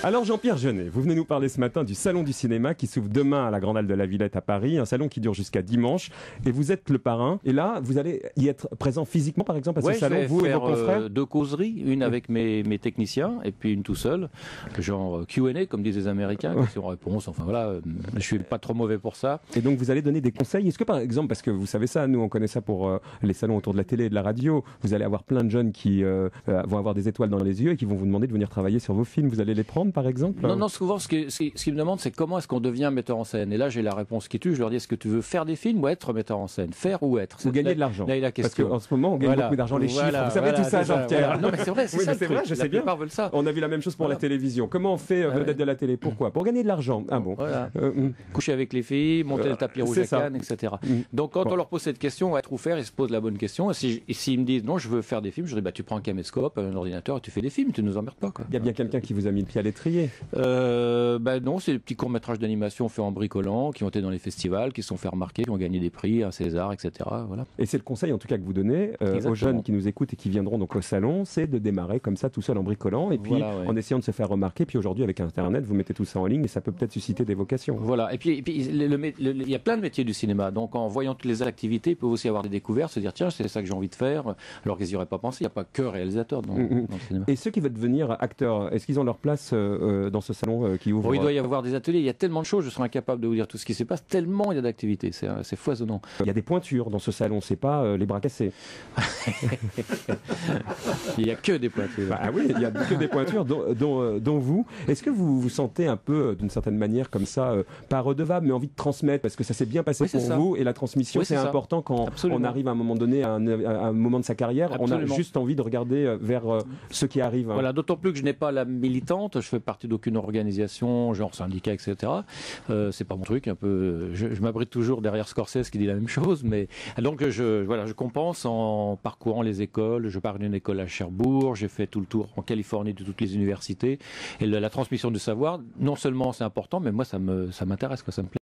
Alors Jean-Pierre Jeunet, vous venez nous parler ce matin du Salon du cinéma qui s'ouvre demain à la Grande Halle de la Villette à Paris, un salon qui dure jusqu'à dimanche, et vous êtes le parrain. Et là, vous allez y être présent physiquement, par exemple, à ce salon, vous et vos confrères? Deux causeries, une avec mes techniciens et puis une tout seul, genre Q&A comme disent les Américains, questions-réponses. Enfin voilà, je suis pas trop mauvais pour ça. Et donc vous allez donner des conseils. Est-ce que par exemple, parce que vous savez ça, nous on connaît ça pour les salons autour de la télé et de la radio, vous allez avoir plein de jeunes qui vont avoir des étoiles dans les yeux et qui vont vous demander de venir travailler sur vos films. Vous allez les prendre par exemple? Non, souvent ce qu'ils me demandent, c'est comment est-ce qu'on devient metteur en scène. Et là j'ai la réponse qui tue. Je leur dis, est-ce que tu veux faire des films ou être metteur en scène? Faire ou être? Ou gagner de l'argent. Là est la question. Parce qu'en ce moment on gagne beaucoup d'argent, les chiffres. Vous savez tout ça, Jean-Pierre. Non mais c'est vrai, c'est ça. C'est vrai, je sais bien. Ça. On a vu la même chose pour la télévision. Comment on fait vedette de la télé? Pourquoi? Pour gagner de l'argent. Ah bon. Coucher avec les filles, monter le tapis rouge à Cannes, etc. Donc quand on leur pose cette question, être ou faire, ils se posent la bonne question. Et s'ils me disent non, je veux faire des films, je dis tu prends un caméscope, un ordinateur et tu fais des films, tu nous emmerdes pas. Il y a bien quelqu'un qui vous a mis le pied à l'étrier? Non, c'est des petits courts-métrages d'animation faits en bricolant, qui ont été dans les festivals, qui se sont fait remarquer, qui ont gagné des prix, un César, etc. Voilà. Et c'est le conseil en tout cas que vous donnez aux jeunes qui nous écoutent et qui viendront donc au salon, c'est de démarrer comme ça tout seul en bricolant et puis en essayant de se faire remarquer. Puis aujourd'hui avec Internet, vous mettez tout ça en ligne et ça peut peut-être susciter des vocations. Voilà. Et puis il y a plein de métiers du cinéma. Donc en voyant toutes les activités, ils peuvent aussi avoir des découvertes, se dire tiens, c'est ça que j'ai envie de faire, alors qu'ils n'y auraient pas pensé. Il n'y a pas que réalisateur dans le cinéma. Et ceux qui veulent devenir acteurs, est-ce qu'ils ont leur place dans ce salon qui ouvre? Il doit y avoir des ateliers. Il y a tellement de choses, je serais incapable de vous dire tout ce qui se passe. Tellement il y a d'activités, c'est foisonnant. Il y a des pointures dans ce salon, c'est pas les bras cassés. Il n'y a que des pointures. Bah oui, il y a que des pointures, dont vous. Est-ce que vous vous sentez un peu, d'une certaine manière, comme ça, pas redevable, mais envie de transmettre, parce que ça s'est bien passé pour vous, et la transmission, c'est important quand on arrive à un moment donné, à un moment de sa carrière, on a juste envie de regarder vers ceux qui arrivent. Voilà, d'autant plus que je n'ai pas la militante, je fais partie d'aucune organisation, genre syndicat, etc. C'est pas mon truc, un peu. Je m'abrite toujours derrière Scorsese qui dit la même chose, mais donc je compense en parcourant les écoles. Je pars d'une école à Cherbourg, j'ai fait tout le tour en Californie de toutes les universités, et la transmission du savoir, non seulement c'est important, mais moi ça m'intéresse, ça me plaît.